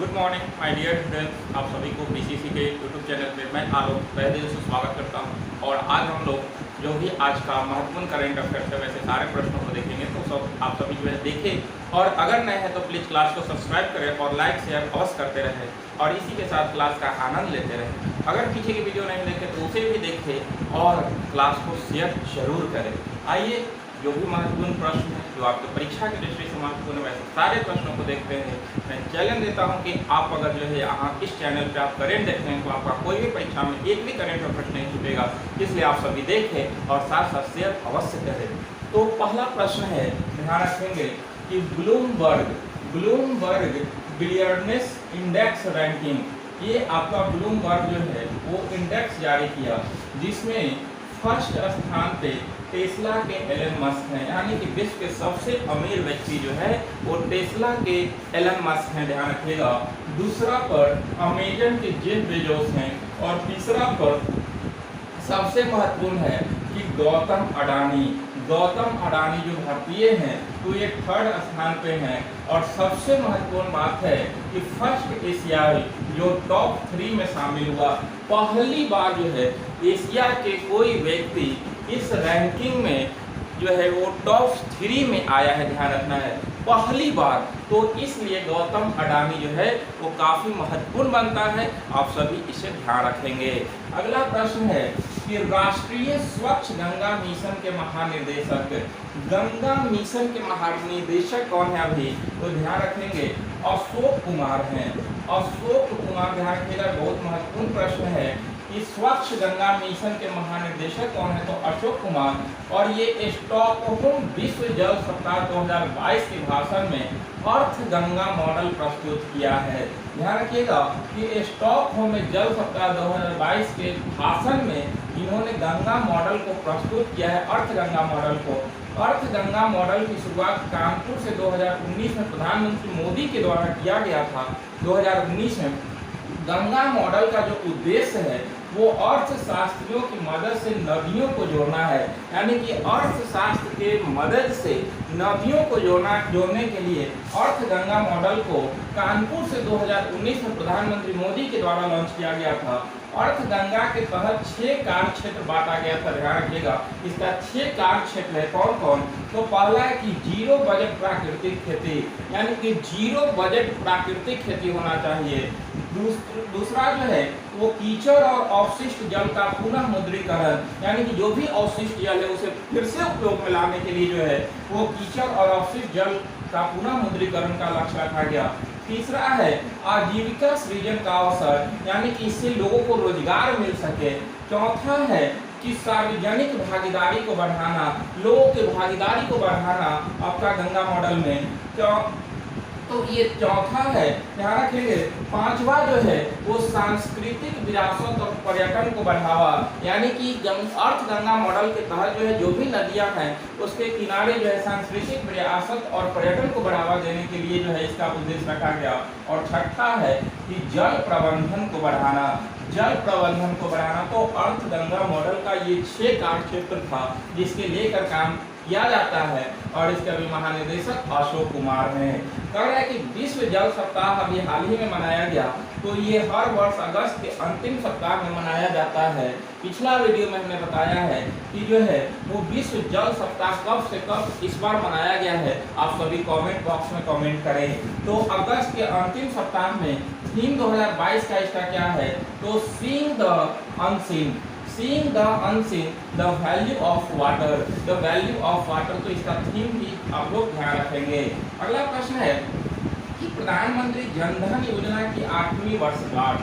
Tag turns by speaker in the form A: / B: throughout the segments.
A: Good morning my dear students. आप सभी को पीसीसी के यूट्यूब चैनल पे मैं आलोक तहे दिल से स्वागत करता हूं। और आज हम लोग जो भी आज का महत्वपूर्ण करेंट अफेयर्स है वैसे सारे प्रश्नों को देखेंगे। तो सब आप सभी जो है देखें और अगर नए हैं तो प्लीज़ क्लास को सब्सक्राइब करें और लाइक शेयर अवश्य करते रहें और इसी के साथ क्लास का आनंद लेते रहें। अगर पीछे की वीडियो नहीं देखे तो उसे भी देखें और क्लास को शेयर जरूर करें। आइए जो भी महत्वपूर्ण प्रश्न है जो आपके परीक्षा की दृष्टि से महत्वपूर्ण है वैसे सारे प्रश्नों को देखते हैं। मैं चैलेंज देता हूं कि आप अगर जो है यहाँ इस चैनल पे आप करेंट देखते हैं तो आपका कोई भी परीक्षा में एक भी करेंट अफेयर्स नहीं छूटेगा। इसलिए आप सभी देखें और साथ साथ शेयर अवश्य करें। तो पहला प्रश्न है, ध्यान रखेंगे कि ब्लूमबर्ग बिलियर्डनेस इंडेक्स रैंकिंग, ये आपका ब्लूमबर्ग जो है वो इंडेक्स जारी किया जिसमें फर्स्ट स्थान पे टेस्ला के एलन मस्क हैं, यानी कि विश्व के सबसे अमीर व्यक्ति जो है वो टेस्ला के एलन मस्क हैं, ध्यान रखिएगा। दूसरा पर अमेजन के जेफ बेजोस हैं और तीसरा पर सबसे महत्वपूर्ण है कि गौतम अडानी जो भारतीय हैं तो ये थर्ड स्थान पे हैं। और सबसे महत्वपूर्ण बात है कि फर्स्ट एशियाई जो टॉप 3 में शामिल हुआ, पहली बार जो है एशिया के कोई व्यक्ति इस रैंकिंग में जो है वो टॉप 3 में आया है, ध्यान रखना है, पहली बार। तो इसलिए गौतम अडानी जो है वो काफ़ी महत्वपूर्ण बनता है, आप सभी इसे ध्यान रखेंगे। अगला प्रश्न है कि राष्ट्रीय स्वच्छ गंगा मिशन के महानिदेशक, गंगा मिशन के महानिदेशक कौन है अभी, तो ध्यान रखेंगे अशोक कुमार हैं। अशोक कुमार, ध्यान रखिएगा, बहुत महत्वपूर्ण प्रश्न है कि स्वच्छ गंगा मिशन के महानिदेशक कौन है, तो अशोक कुमार। और ये स्टॉकहोम विश्व जल सप्ताह 2022 के भाषण में अर्थ गंगा मॉडल प्रस्तुत किया है। ध्यान रखिएगा कि स्टॉकहोम में जल सप्ताह 2022 के भाषण में इन्होंने गंगा मॉडल को प्रस्तुत किया है, अर्थ गंगा मॉडल को। अर्थ गंगा मॉडल की शुरुआत कानपुर से 2019 में प्रधानमंत्री मोदी के द्वारा किया गया था। 2019 में गंगा मॉडल का जो उद्देश्य है वो अर्थशास्त्रियों की मदद से नदियों को जोड़ना है, यानी कि अर्थशास्त्र के मदद से नदियों को जोड़ने के लिए अर्थ गंगा मॉडल को कानपुर से 2019 में प्रधानमंत्री मोदी के द्वारा लॉन्च किया गया था। अर्थ गंगा के तहत 6 कार्य क्षेत्र बांटा गया था, ध्यान रखिएगा। इसका 6 कार्य क्षेत्र है, कौन कौन, तो पहला है कि जीरो बजट प्राकृतिक खेती, यानी कि जीरो बजट प्राकृतिक खेती होना चाहिए। दूसरा जो है वो कीचड़ और अवशिष्ट जल का पुनः मुद्रीकरण, यानी कि जो भी अवशिष्ट जल है उसे फिर से उपयोग में लाने के लिए जो है वो कीचड़ और अवशिष्ट जल का पुनः मुद्रीकरण का लक्ष्य रखा गया। तीसरा है आजीविका सृजन का अवसर, यानी कि इससे लोगों को रोजगार मिल सके। चौथा है कि सार्वजनिक भागीदारी को बढ़ाना, लोगों की भागीदारी को बढ़ाना आपका गंगा मॉडल में। तो ये चौथा है, ध्यान रखेंगे। पांचवा जो है वो सांस्कृतिक विरासत और पर्यटन को बढ़ावा, यानी कि अर्थ गंगा मॉडल के तहत जो है जो भी नदियां हैं उसके किनारे जो है सांस्कृतिक विरासत और पर्यटन को बढ़ावा देने के लिए जो है इसका उद्देश्य रखा गया। और छठा है कि जल प्रबंधन को बढ़ाना, तो अर्थ गंगा मॉडल का ये 6 कार्य क्षेत्र था जिसके लेकर काम किया जाता है और इसके अभी महानिदेशक अशोक कुमार हैं। कह रहा है कि विश्व जल सप्ताह अभी हाल ही में मनाया गया, तो ये हर वर्ष अगस्त के अंतिम सप्ताह में मनाया जाता है। पिछला वीडियो में हमने बताया है कि जो है वो विश्व जल सप्ताह कब से कब इस बार मनाया गया है, आप सभी कमेंट बॉक्स में कमेंट करें। तो अगस्त के अंतिम सप्ताह में थीम 2022 का इसका क्या है, तो seeing the unseen, the value of water, तो इसका थीम भी आप लोग ध्यान रखेंगे। अगला प्रश्न है कि प्रधानमंत्री जनधन योजना की 8वीं वर्षगांठ,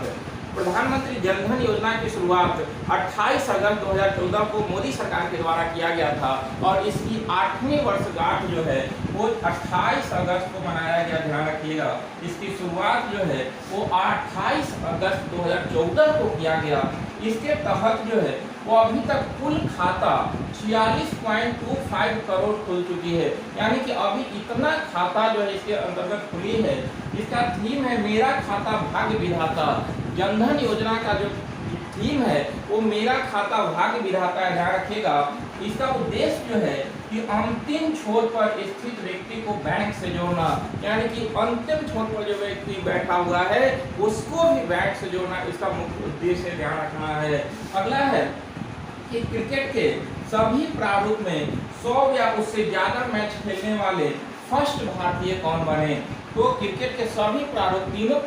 A: प्रधानमंत्री जनधन योजना की शुरुआत 28 अगस्त 2014 को मोदी सरकार के द्वारा किया गया था और इसकी 8वीं वर्षगांठ जो है वो 28 अगस्त को मनाया गया, ध्यान रखिएगा। इसकी शुरुआत जो है वो 28 अगस्त 2014 को किया गया। इसके तहत जो है वो अभी तक कुल खाता 46.25 करोड़ खुल चुकी है, यानी कि अभी इतना खाता जो है इसके अंतर्गत खुली है। इसका थीम है मेरा खाता भाग्य विधाता। जनधन योजना का जो थीम है वो मेरा खाता भाग्य विधाता है, ध्यान रखिएगा। इसका उद्देश्य जो है कि अंतिम छोर पर स्थित व्यक्ति को बैंक से जोड़ना, यानी कि अंतिम छोर पर जो व्यक्ति बैठा हुआ है उसको भी बैंक से जोड़ना इसका मुख्य उद्देश्य ध्यान रखना है। अगला है कि क्रिकेट के सभी प्रारूप में 100 या उससे ज्यादा मैच खेलने वाले फर्स्ट भारतीय कौन बने। तो क्रिकेट के सभी प्रारूप तीनों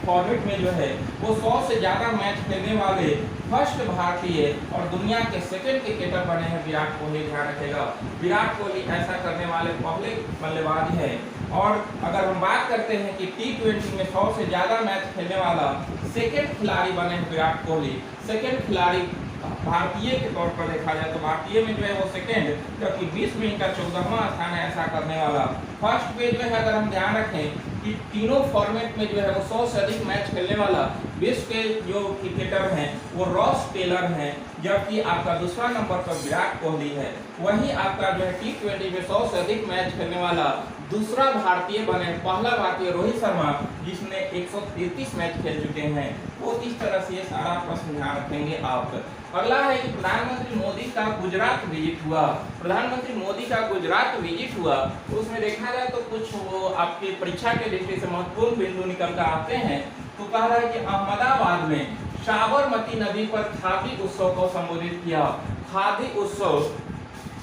A: फॉर्मेट में जो है वो 100 से ज्यादा मैच खेलने वाले फर्स्ट भारतीय और दुनिया के सेकंड क्रिकेटर बने हैं विराट कोहली। ध्यान रखेगा, विराट कोहली ऐसा करने वाले पहले बल्लेबाज हैं। और अगर हम बात करते हैं कि T20 में 100 से ज्यादा मैच खेलने वाला सेकंड खिलाड़ी बने हैं विराट कोहली। सेकंड खिलाड़ी भारतीय के तौर पर देखा जाए तो भारतीय में जो है वो सेकंड, जबकि विश्व में इनका 14वां स्थान है ऐसा करने वाला। फर्स्ट पे जो है अगर हम ध्यान रखें कि तीनों फॉर्मेट में जो है वो 100 से अधिक मैच खेलने वाला विश्व के जो क्रिकेटर हैं वो रॉस टेलर हैं, जबकि आपका दूसरा नंबर पर विराट कोहली है। वही आपका जो है T20 में 100 से अधिक मैच खेलने वाला दूसरा भारतीय बने, पहला भारतीय रोहित शर्मा जिसने 133 मैच खेल चुके हैं। वो इस तरह से ये सारा प्रश्न ध्यान रखेंगे आप। अगला है कि प्रधानमंत्री मोदी का गुजरात विजिट हुआ। प्रधानमंत्री मोदी का गुजरात विजिट हुआ तो उसमें देखा जाए तो कुछ वो आपकी परीक्षा के दृष्टि से महत्वपूर्ण बिंदु निकल कर आते हैं। तो कह रहा है कि अहमदाबाद में साबरमती नदी पर खादी उत्सव को संबोधित किया। खादी उत्सव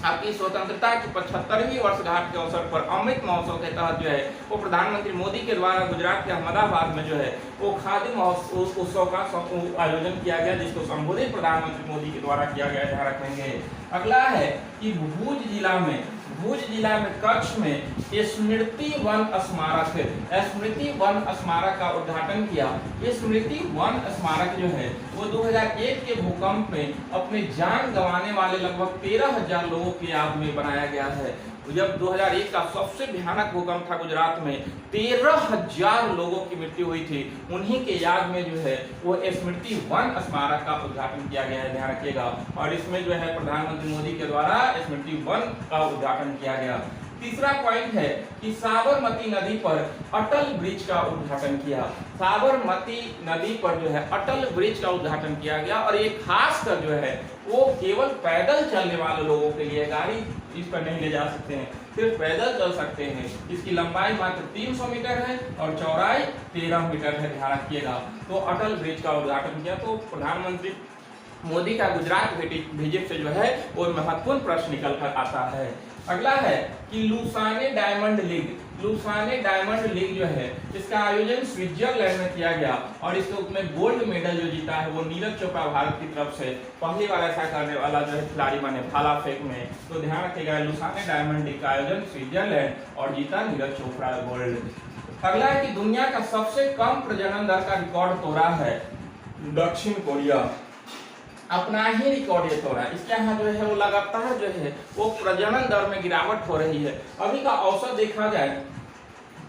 A: आपकी स्वतंत्रता की 75वीं वर्षगांठ के अवसर पर अमृत महोत्सव के तहत जो है वो प्रधानमंत्री मोदी के द्वारा गुजरात के अहमदाबाद में जो है वो खादी उत्सव का आयोजन किया गया, जिसको संबोधित प्रधानमंत्री मोदी के द्वारा किया गया। ध्यान रखेंगे। अगला है कि भूज जिला में कच्छ में स्मृति वन स्मारक का उद्घाटन किया। स्मृति वन स्मारक जो है वो 2001 के भूकंप में अपने जान गंवाने वाले लगभग 13,000 लोगों की याद में बनाया गया है। जब 2001 का सबसे भयानक भूकंप था गुजरात में, 13,000 लोगों की मृत्यु हुई थी। उन्हीं के याद में जो है वो स्मृति वन स्मारक का उद्घाटन किया गया है। ध्यान रखिएगा। और इसमें जो है प्रधानमंत्री मोदी के द्वारा स्मृति वन का उद्घाटन किया गया। तीसरा पॉइंट है कि साबरमती नदी पर अटल ब्रिज का उद्घाटन किया। साबरमती नदी पर जो है अटल ब्रिज का उद्घाटन किया गया और ये खास कर जो है वो केवल पैदल चलने वाले लोगों के लिए, गाड़ी इस पर नहीं ले जा सकते हैं, सिर्फ पैदल चल सकते हैं। इसकी लंबाई मात्र 300 मीटर है और चौड़ाई 13 मीटर है। ध्यान रखिएगा। तो अटल ब्रिज का उद्घाटन किया। तो प्रधानमंत्री मोदी का गुजरात विजिट से जो है वो महत्वपूर्ण प्रश्न निकल कर आता है। अगला है कि लुसाने डायमंड लीग जो है इसका आयोजन स्विट्जरलैंड में किया गया और इसमें गोल्ड मेडल जो जीता है वो नीरज चोपड़ा भारत की तरफ से पहली बार ऐसा करने वाला जो है खिलाड़ी बने भाला फेंक में। तो ध्यान रखिएगा, लुसाने डायमंड लीग का आयोजन स्विट्जरलैंड और जीता नीरज चोपड़ा गोल्ड। अगला है कि दुनिया का सबसे कम प्रजनन दर का रिकॉर्ड तोड़ा है दक्षिण कोरिया। अपना ही रिकॉर्ड ये तोड़ा। इसके यहाँ जो है वो लगातार जो है वो प्रजनन दर में गिरावट हो रही है। अभी का औसत देखा जाए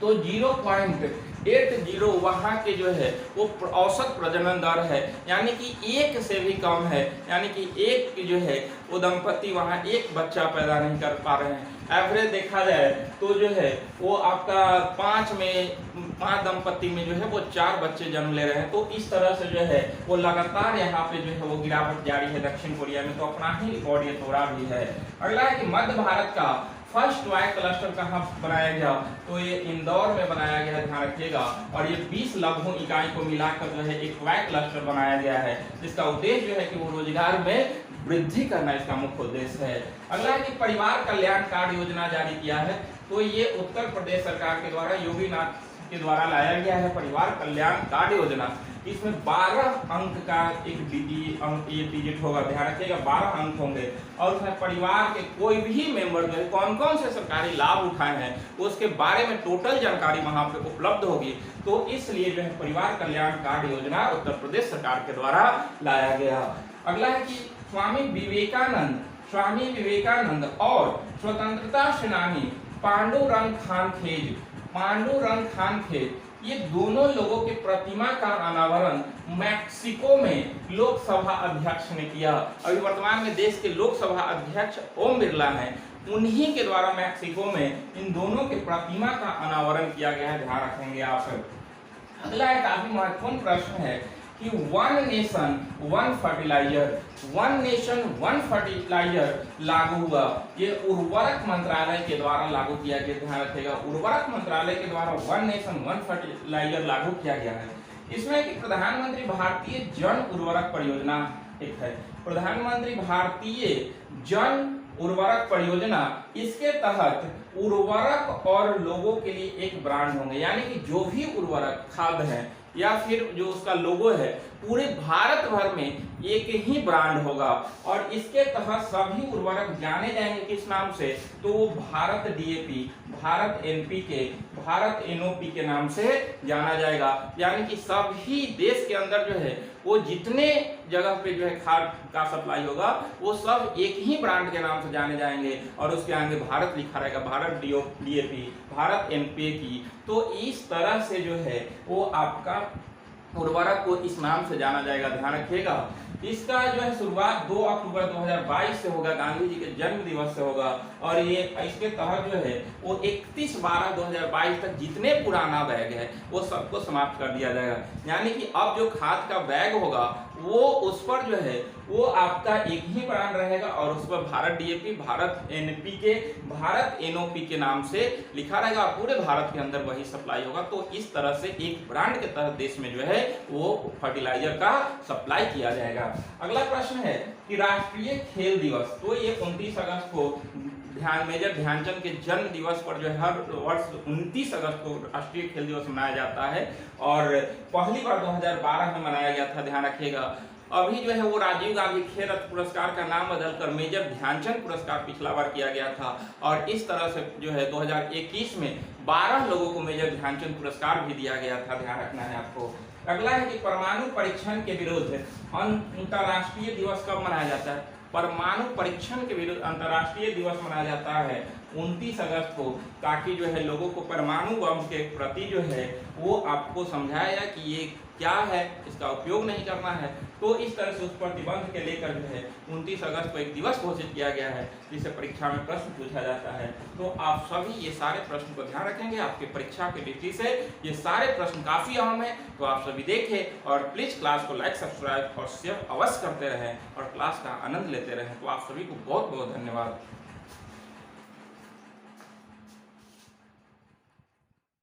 A: तो 0.80 वहाँ के जो है वो औसत प्रजनन दर है, यानी कि 1 से भी कम है। यानी कि एक जो है वो दंपति वहाँ एक बच्चा पैदा नहीं कर पा रहे हैं। एवरेज देखा जाए तो जो है वो आपका 5 दंपति में जो है वो 4 बच्चे जन्म ले रहे हैं। तो इस तरह से जो है वो लगातार यहाँ पे जो है वो गिरावट जारी है दक्षिण कोरिया में। तो अपना ही रिकॉर्ड ये तोड़ा भी है। अगला है कि मध्य भारत का फर्स्ट वाई क्लस्टर कहाँ बनाया गया, तो ये इंदौर में बनाया गया है। ध्यान रखिएगा। और ये 20 लघु इकाई को मिलाकर जो है एक वाई क्लस्टर बनाया गया है, जिसका उद्देश्य जो है कि वो रोजगार में वृद्धि करना इसका मुख्य उद्देश्य है। अगला है कि परिवार कल्याण कार्ड योजना जारी किया है। तो ये उत्तर प्रदेश सरकार के द्वारा योगी नाथ के द्वारा लाया गया है परिवार कल्याण कार्ड योजना। इसमें 12 अंक का एक ये डिजिट होगा। ध्यान रखिएगा, 12 अंक होंगे और उसमें परिवार के कोई भी मेंबर जो है कौन कौन से सरकारी लाभ उठाए हैं उसके बारे में टोटल जानकारी वहां पे उपलब्ध होगी। तो इसलिए जो है परिवार कल्याण कार्ड योजना उत्तर प्रदेश सरकार के द्वारा लाया गया। अगला है कि स्वामी विवेकानंद और स्वतंत्रता सेनानी पांडुरंग खान खेज ये दोनों लोगों के प्रतिमा का अनावरण मैक्सिको में लोकसभा अध्यक्ष ने किया। अभी वर्तमान में देश के लोकसभा अध्यक्ष ओम बिरला हैं, उन्हीं के द्वारा मैक्सिको में इन दोनों के प्रतिमा का अनावरण किया गया है। ध्यान रखेंगे आप। अगला एक काफी महत्वपूर्ण प्रश्न है कि one nation one fertiliser, one nation one fertiliser लागू हुआ। ये उर्वरक मंत्रालय के द्वारा लागू किया गया, ध्यान रखिएगा, उर्वरक मंत्रालय के द्वारा वन नेशन वन फर्टिलाइजर लागू किया गया है। इसमें एक प्रधानमंत्री भारतीय जन उर्वरक परियोजना एक है, प्रधानमंत्री भारतीय जन उर्वरक परियोजना। इसके तहत उर्वरक और लोगों के लिए एक ब्रांड होंगे, यानी कि जो भी उर्वरक खाद है या फिर जो उसका लोगो है पूरे भारत भर में एक ही ब्रांड होगा। और इसके तहत सभी उर्वरक जाने जाएंगे किस नाम से, तो वो Bharat DAP, Bharat NPK, Bharat NOP के नाम से जाना जाएगा। यानी कि सभी देश के अंदर जो है वो जितने जगह पे जो है खाद का सप्लाई होगा वो सब एक ही ब्रांड के नाम से जाने जाएंगे और उसके आगे भारत लिखा रहेगा, भारत डीएपी, भारत एनपीके। तो इस तरह से जो है वो आपका उर्वरक को इस नाम से जाना जाएगा, ध्यान रखिएगा। इसका जो है शुरुआत 2 अक्टूबर 2022 से होगा, गांधी जी के जन्म दिवस से होगा। और ये इसके तहत जो है वो 31/12/2022 तक जितने पुराना बैग है वो सबको समाप्त कर दिया जाएगा। यानी कि अब जो खाद का बैग होगा वो उस पर जो है वो आपका एक ही ब्रांड रहेगा और उस पर Bharat DAP, Bharat NPK, Bharat NOP के नाम से लिखा रहेगा और पूरे भारत के अंदर वही सप्लाई होगा। तो इस तरह से एक ब्रांड के तहत देश में जो है वो फर्टिलाइजर का सप्लाई किया जाएगा। अगला प्रश्न है कि राष्ट्रीय खेल दिवस, तो ये 29 अगस्त को मेजर ध्यानचंद के जन्म दिवस पर जो है हर वर्ष 29 अगस्त को राष्ट्रीय खेल दिवस मनाया जाता है और पहली बार 2012 में मनाया गया था, ध्यान रखिएगा। अभी जो है वो राजीव गांधी खेल रत्न पुरस्कार का नाम बदलकर मेजर ध्यानचंद पुरस्कार पिछला बार किया गया था और इस तरह से जो है 2021 में 12 लोगों को मेजर ध्यानचंद पुरस्कार भी दिया गया था, ध्यान रखना है आपको। अगला है कि परमाणु परीक्षण के विरुद्ध अंतर्राष्ट्रीय दिवस कब मनाया जाता है। परमाणु परीक्षण के विरुद्ध अंतर्राष्ट्रीय दिवस मनाया जाता है 29 अगस्त को, ताकि जो है लोगों को परमाणु बम के प्रति जो है वो आपको समझाया जाए कि ये क्या है, इसका उपयोग नहीं करना है। तो इस तरह से उस प्रतिबंध के लेकर जो है 29 अगस्त को एक दिवस घोषित किया गया है जिससे परीक्षा में प्रश्न पूछा जाता है। तो आप सभी ये सारे प्रश्न को ध्यान रखेंगे, आपके परीक्षा की दृष्टि से ये सारे प्रश्न काफी अहम है। तो आप सभी देखें और प्लीज क्लास को लाइक, सब्सक्राइब और शेयर अवश्य करते रहें और क्लास का आनंद लेते रहें। तो आप सभी को बहुत बहुत धन्यवाद।